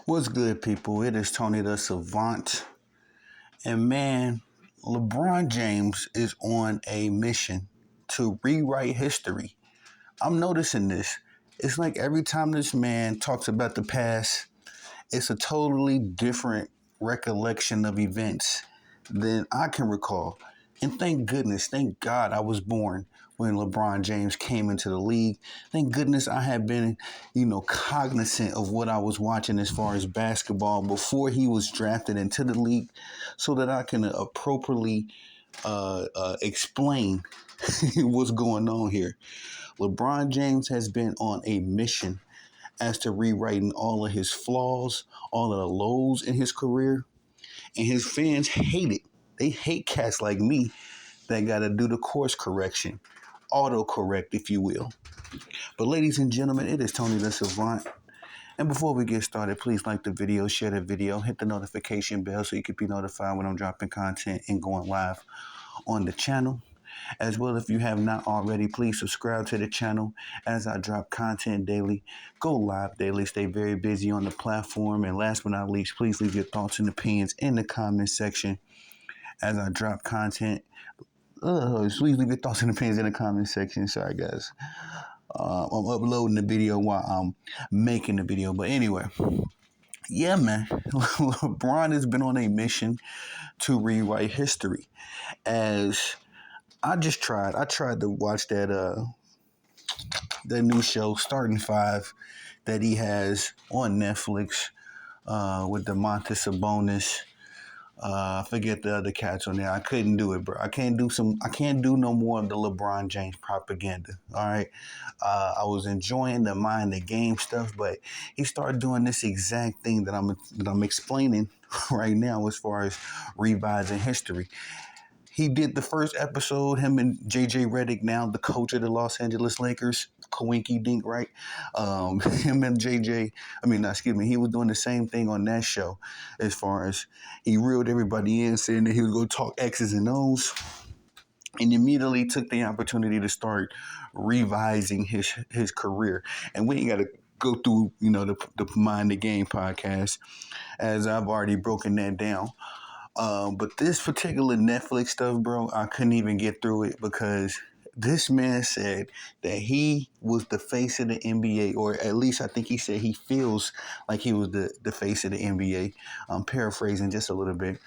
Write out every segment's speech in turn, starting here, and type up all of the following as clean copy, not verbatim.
What's good, people? It is Tony the Savant. And man, LeBron James is on a mission to rewrite history. I'm noticing this. It's like every time this man talks about the past, it's a totally different recollection of events than I can recall. And thank goodness, thank God I was born when LeBron James came into the league. Thank goodness I had been, cognizant of what I was watching as far as basketball before he was drafted into the league so that I can appropriately explain what's going on here. LeBron James has been on a mission as to rewriting all of his flaws, all of the lows in his career. And his fans hate it. They hate cats like me that got to do the course correction, autocorrect, if you will. But ladies and gentlemen, it is Tony the Savant. And before we get started, please like the video, share the video, hit the notification bell so you can be notified when I'm dropping content and going live on the channel. As well, if you have not already, please subscribe to the channel as I drop content daily, go live daily, stay very busy on the platform. And last but not least, please leave your thoughts and opinions in the comment section as I drop content. Please leave your thoughts and opinions in the comment section. Sorry, guys. I'm uploading the video while I'm making the video. But anyway, yeah, man. LeBron has been on a mission to rewrite history. As I tried to watch that new show, Starting Five, that he has on Netflix with DeMontis Sabonis. I forget the other cats on there. I couldn't do it, bro. I can't do no more of the LeBron James propaganda. All right. I was enjoying the mind the game stuff, but he started doing this exact thing that I'm explaining right now as far as revising history. He did the first episode, him and JJ Redick, now the coach of the Los Angeles Lakers, Coinky Dink, right? Him and he was doing the same thing on that show as far as he reeled everybody in, saying that he was going to talk X's and O's, and immediately took the opportunity to start revising his career. And we ain't got to go through, the Mind the Game podcast, as I've already broken that down. But this particular Netflix stuff, bro, I couldn't even get through it because this man said that he was the face of the NBA, or at least I think he said he feels like he was the face of the NBA. I'm paraphrasing just a little bit.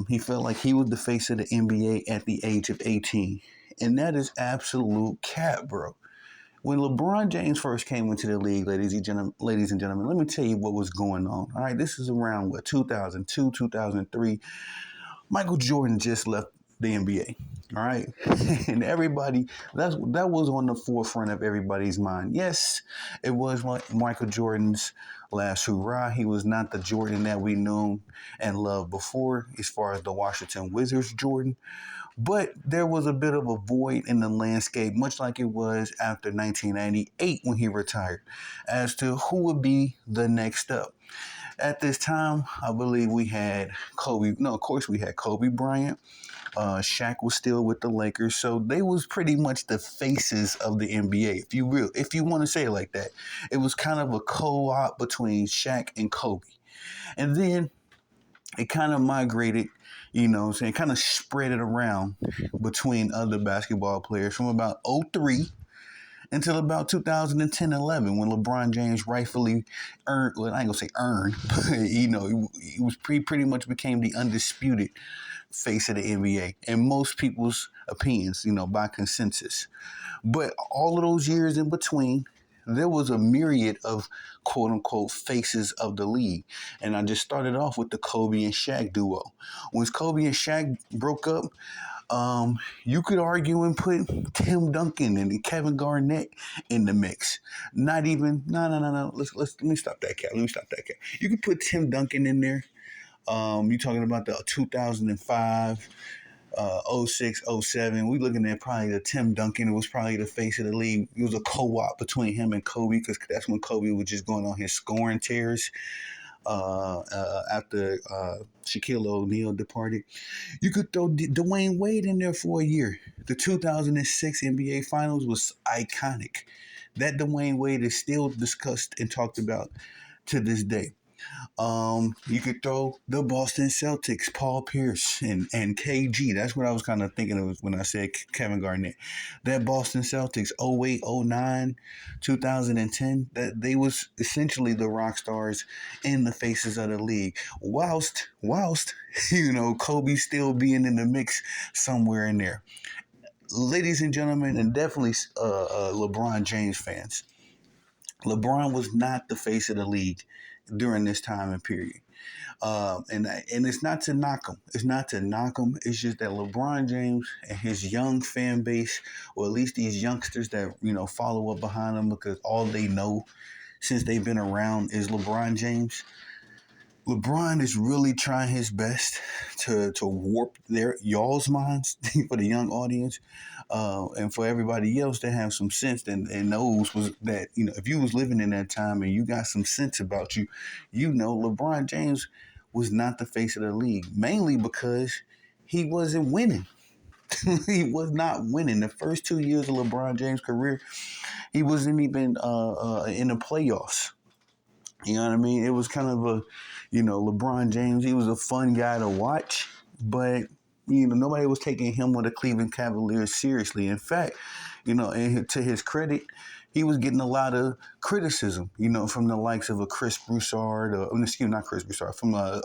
He felt like he was the face of the NBA at the age of 18. And that is absolute cap, bro. When LeBron James first came into the league, ladies and gentlemen, let me tell you what was going on. All right, this is around 2002, 2003. Michael Jordan just left the NBA. All right, and everybody that was on the forefront of everybody's mind. Yes, it was Michael Jordan's last hurrah. He was not the Jordan that we knew and loved before, as far as the Washington Wizards Jordan. But there was a bit of a void in the landscape, much like it was after 1998 when he retired, as to who would be the next up. At this time, I believe we had Kobe. No, of course we had Kobe Bryant. Shaq was still with the Lakers, so they was pretty much the faces of the NBA. If you want to say it like that, it was kind of a co-op between Shaq and Kobe, and then it kind of migrated, kind of spread it around between other basketball players from about 2003 until about 2010-11 when LeBron James rightfully earned, well, I ain't gonna say earned, but, he was pretty much became the undisputed face of the NBA in most people's opinions, by consensus. But all of those years in between, there was a myriad of quote unquote faces of the league. And I just started off with the Kobe and Shaq duo. Once Kobe and Shaq broke up, you could argue and put Tim Duncan and Kevin Garnett in the mix. Not even, no. Let me stop that, cat. You could put Tim Duncan in there. You're talking about the 2005, 06, 07. We looking at probably the Tim Duncan. It was probably the face of the league. It was a co-op between him and Kobe because that's when Kobe was just going on his scoring tears after Shaquille O'Neal departed. You could throw Dwayne Wade in there for a year. The 2006 NBA Finals was iconic. That Dwayne Wade is still discussed and talked about to this day. You could throw the Boston Celtics, Paul Pierce and KG. That's what I was kind of thinking of when I said Kevin Garnett. That Boston Celtics 08, 09, 2010, that they was essentially the rock stars in the faces of the league. Whilst Kobe still being in the mix somewhere in there. Ladies and gentlemen, and definitely LeBron James fans. LeBron was not the face of the league during this time and period. And it's not to knock him. It's not to knock him. It's just that LeBron James and his young fan base, or at least these youngsters that follow up behind him because all they know since they've been around is LeBron James. LeBron is really trying his best to warp y'all's minds for the young audience, and for everybody else to have some sense and knows was that if you was living in that time and you got some sense about you, LeBron James was not the face of the league, mainly because he wasn't winning. He was not winning. The first 2 years of LeBron James' career, he wasn't even in the playoffs. You know what I mean? It was kind of LeBron James, he was a fun guy to watch, but, nobody was taking him or the Cleveland Cavaliers seriously. In fact, and to his credit, he was getting a lot of criticism, from the likes of a Chris Broussard, not Chris Broussard, from a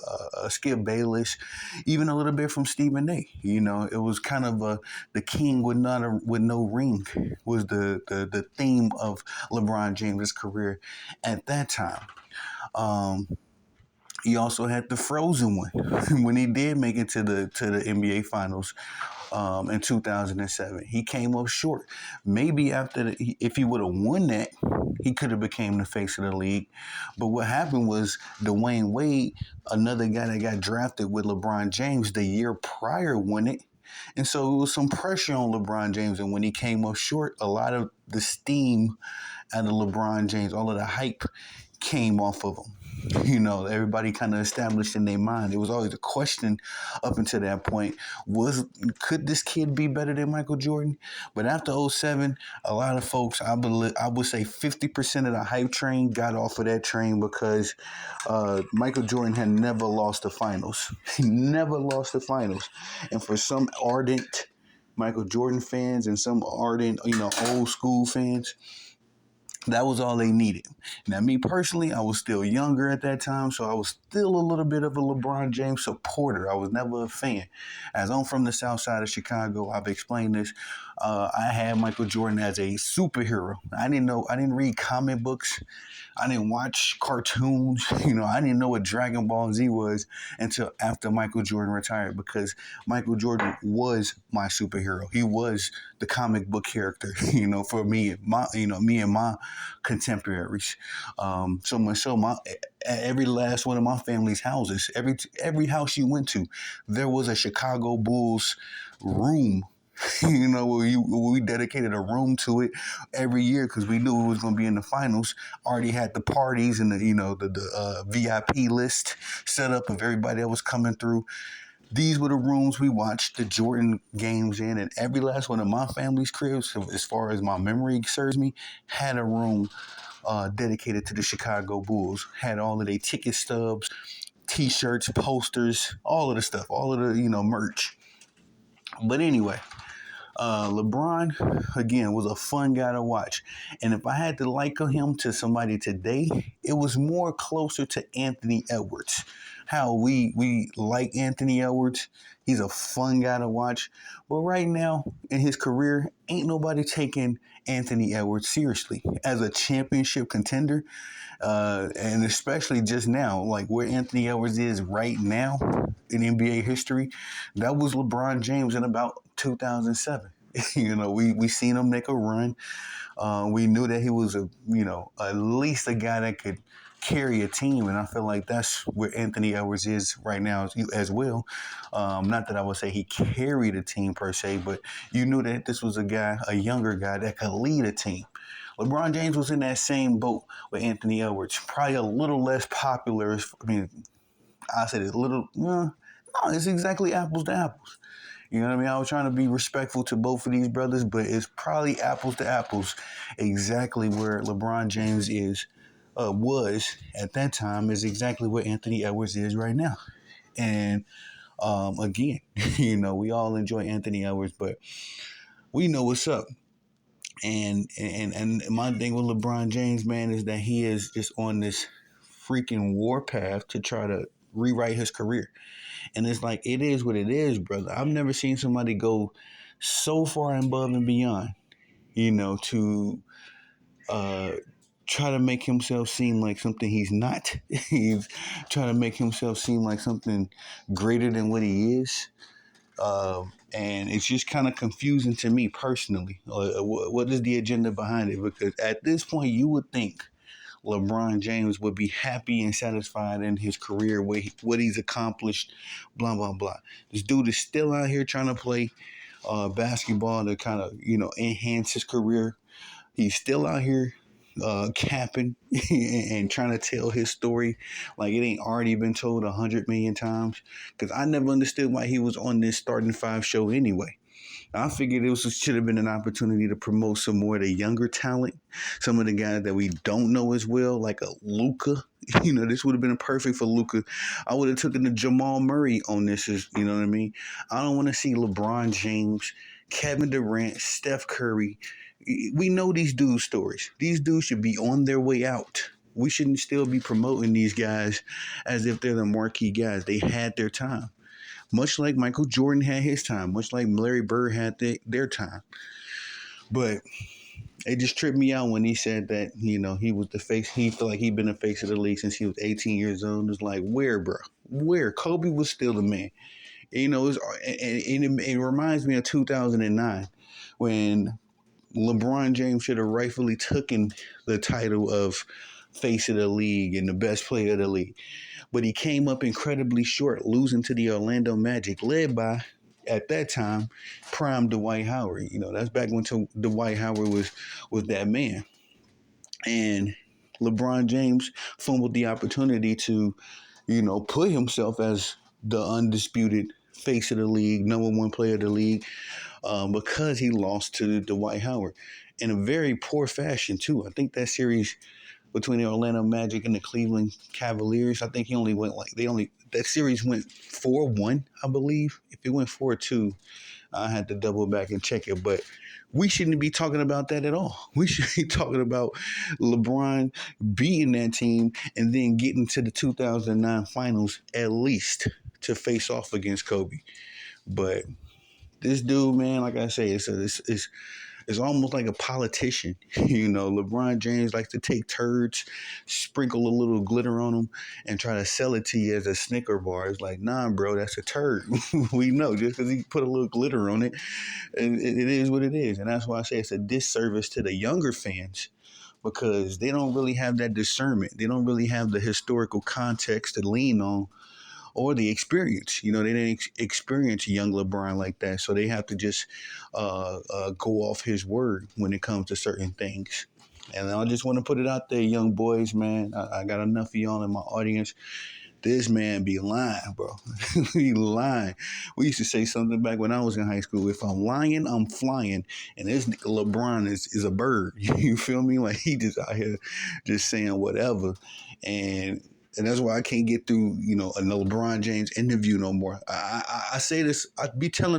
Skip Bayless, even a little bit from Stephen A. It was kind of the king with no ring was the theme of LeBron James' career at that time. He also had the frozen one when he did make it to the NBA Finals in 2007. He came up short. Maybe if he would have won that, he could have became the face of the league. But what happened was Dwayne Wade, another guy that got drafted with LeBron James the year prior, won it. And so it was some pressure on LeBron James. And when he came up short, a lot of the steam out of LeBron James, all of the hype came off of him. Everybody kind of established in their mind. It was always a question up until that point could this kid be better than Michael Jordan? But after 07, a lot of folks, I would say 50% of the hype train got off of that train because Michael Jordan had never lost the finals. He never lost the finals. And for some ardent Michael Jordan fans and some ardent, old school fans, that was all they needed. Now, me personally, I was still younger at that time, so I was still a little bit of a LeBron James supporter. I was never a fan. As I'm from the south side of Chicago, I've explained this. I had Michael Jordan as a superhero. I didn't read comic books. I didn't watch cartoons. I didn't know what Dragon Ball Z was until after Michael Jordan retired, because Michael Jordan was my superhero. He was the comic book character, for me, me and my contemporaries. So much so, every last one of my family's houses, every house you went to, there was a Chicago Bulls room. Where we dedicated a room to it every year because we knew it was going to be in the finals. Already had the parties and the VIP list set up of everybody that was coming through. These were the rooms we watched the Jordan games in, and every last one of my family's cribs, as far as my memory serves me, had a room dedicated to the Chicago Bulls. Had all of their ticket stubs, T-shirts, posters, all of the stuff, all of the merch. But anyway, LeBron, again, was a fun guy to watch. And if I had to liken him to somebody today, it was more closer to Anthony Edwards. How we like Anthony Edwards. He's a fun guy to watch. But right now, in his career, ain't nobody taking Anthony Edwards seriously as a championship contender. And especially just now, like where Anthony Edwards is right now in NBA history, that was LeBron James in about 2007. We seen him make a run. We knew that he was at least a guy that could carry a team, and I feel like that's where Anthony Edwards is right now as well. Not that I would say he carried a team per se, but you knew that this was a younger guy that could lead a team. LeBron James was in that same boat with Anthony Edwards, probably a little less popular. I said it's a little, no, it's exactly apples to apples. You know what I mean? I was trying to be respectful to both of these brothers, but it's probably apples to apples exactly where LeBron James is was at that time is exactly what Anthony Edwards is right now. And again, we all enjoy Anthony Edwards, but we know what's up. And my thing with LeBron James, man, is that he is just on this freaking war path to try to rewrite his career. And it's like it is what it is, brother. I've never seen somebody go so far above and beyond, to uh, try to make himself seem like something he's not. He's trying to make himself seem like something greater than what he is. And it's just kind of confusing to me personally. What is the agenda behind it? Because at this point, you would think LeBron James would be happy and satisfied in his career, what he's accomplished, blah, blah, blah. This dude is still out here trying to play basketball to kind of, enhance his career. He's still out here capping and trying to tell his story like it ain't already been told 100 million times. Because I never understood why he was on this starting five show anyway. I figured should have been an opportunity to promote some more of the younger talent, some of the guys that we don't know as well, like a Luka. This would have been perfect for Luka. I would have taken the Jamal Murray on this. You know what I mean? I don't want to see LeBron James, Kevin Durant, Steph Curry. We know these dudes' stories. These dudes should be on their way out. We shouldn't still be promoting these guys as if they're the marquee guys. They had their time. Much like Michael Jordan had his time, much like Larry Bird had their time. But it just tripped me out when he said that, he was the face. He felt like he'd been the face of the league since he was 18 years old. It's like, where, bro? Where? Kobe was still the man. It reminds me of 2009 when LeBron James should have rightfully taken the title of face of the league and the best player of the league. But he came up incredibly short, losing to the Orlando Magic, led by, at that time, prime Dwight Howard. That's back when Dwight Howard was that man. And LeBron James fumbled the opportunity to, put himself as the undisputed face of the league, number one player of the league, because he lost to Dwight Howard in a very poor fashion, too. I think that series between the Orlando Magic and the Cleveland Cavaliers, I think that series went 4-1, I believe. If it went 4-2, I had to double back and check it. But we shouldn't be talking about that at all. We should be talking about LeBron beating that team and then getting to the 2009 finals at least to face off against Kobe. But this dude, man, like I say, it's almost like a politician. LeBron James likes to take turds, sprinkle a little glitter on them, and try to sell it to you as a Snicker bar. It's like, nah, bro, that's a turd. We know just because he put a little glitter on it, it is what it is. And that's why I say it's a disservice to the younger fans because they don't really have that discernment. They don't really have the historical context to lean on or the experience. They didn't experience young LeBron like that. So they have to just go off his word when it comes to certain things. And I just want to put it out there, young boys, man. I got enough of y'all in my audience. This man be lying, bro. He lying. We used to say something back when I was in high school. If I'm lying, I'm flying. And this LeBron is a bird. You feel me? Like he just out here just saying whatever. And that's why I can't get through, a LeBron James interview no more. I say this, I tell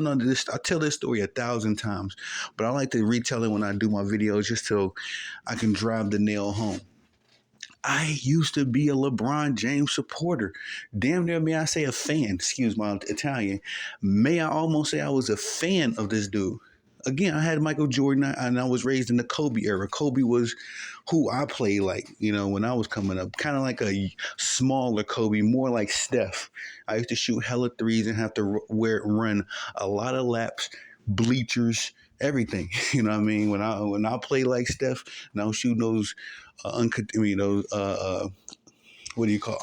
this story 1,000 times, but I like to retell it when I do my videos just so I can drive the nail home. I used to be a LeBron James supporter. Damn near, may I say a fan, excuse my Italian. May I almost say I was a fan of this dude. Again, I had Michael Jordan, and I was raised in the Kobe era. Kobe was who I played like, when I was coming up. Kind of like a smaller Kobe, more like Steph. I used to shoot hella threes and have to run a lot of laps, bleachers, everything. You know what I mean? When I play like Steph, and I was shooting those,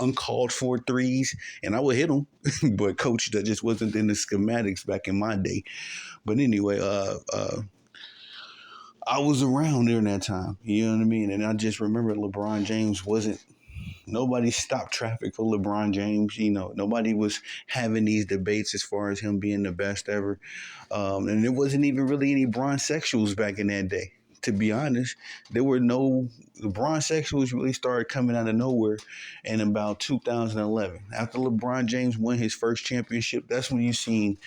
uncalled for threes, and I would hit them. But coach, that just wasn't in the schematics back in my day. But anyway, I was around during that time. You know what I mean? And I just remember LeBron James nobody stopped traffic for LeBron James. Nobody was having these debates as far as him being the best ever. And there wasn't even really any bronze sexuals back in that day. to be honest, there were no LeBron sexuals really started coming out of nowhere in about 2011. After LeBron James won his first championship, that's when you seen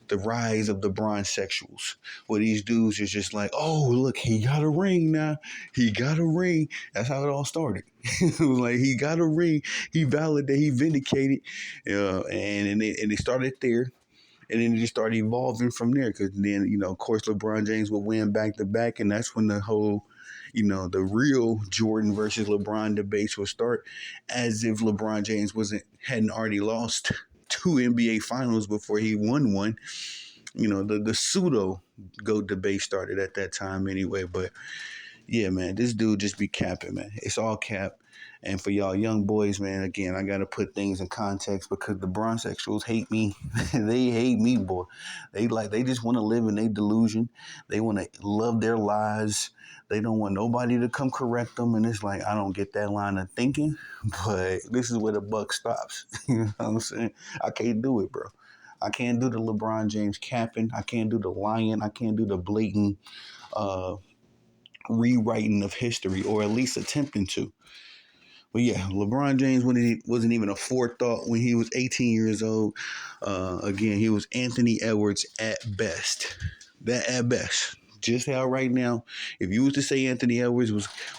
the rise of the bronze sexuals, where these dudes is just like, oh, look, he got a ring now. He got a ring. That's how it all started. It was like he got a ring. He validated. He vindicated. And it started there. And then it just started evolving from there. Because then, of course, LeBron James would win back to back. And that's when the whole, the real Jordan versus LeBron debates would start, as if LeBron James hadn't already lost two NBA finals before he won one. The pseudo GOAT debate started at that time anyway. But yeah, man, this dude just be capping, man. It's all cap. And for y'all young boys, man, again, I got to put things in context because the bronsexuals hate me. They hate me, boy. They just want to live in their delusion. They want to love their lies. They don't want nobody to come correct them. And it's like, I don't get that line of thinking, but this is where the buck stops. You know what I'm saying? I can't do it, bro. I can't do the LeBron James capping. I can't do the lying. I can't do the blatant rewriting of history, or at least attempting to. But yeah, LeBron James wasn't even a forethought when he was 18 years old. Again, he was Anthony Edwards at best. That at best. Just how right now, if you was to say Anthony Edwards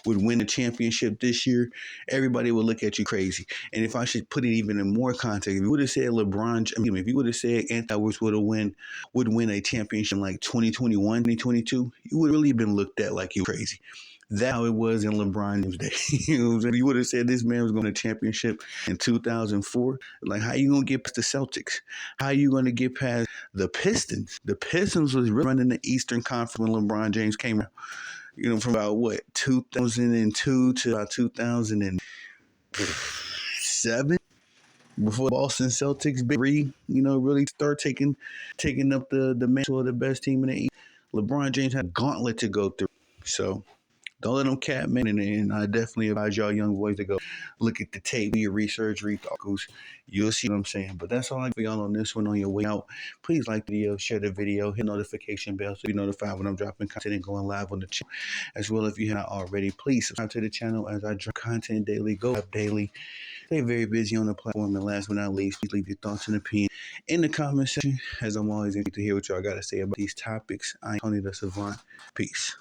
would win the championship this year, everybody would look at you crazy. And if I should put it even in more context, if you would have said if you would have said Anthony Edwards would win a championship like 2021, 2022, you would have really been looked at like you crazy. That's how it was in LeBron James' day. If you would have said this man was going to championship in 2004, like how you going to get past the Celtics? How you going to get past the Pistons? The Pistons was running the Eastern Conference when LeBron James came out. From about 2002 to about 2007, before Boston Celtics big three, really start taking up the mantle of the best team in the East. LeBron James had a gauntlet to go through. So don't let them cap, man. And I definitely advise y'all young boys to go look at the tape, do your research, read the articles. You'll see what I'm saying. But that's all I got for y'all on this one. On your way out, please like the video, share the video, hit notification bell so you're notified when I'm dropping content and going live on the channel. As well, if you haven't already, please subscribe to the channel as I drop content daily, go up daily. Stay very busy on the platform. And last but not least, please leave your thoughts and opinions in the comment section, as I'm always eager to hear what y'all got to say about these topics. I'm Tony the Savant. Peace.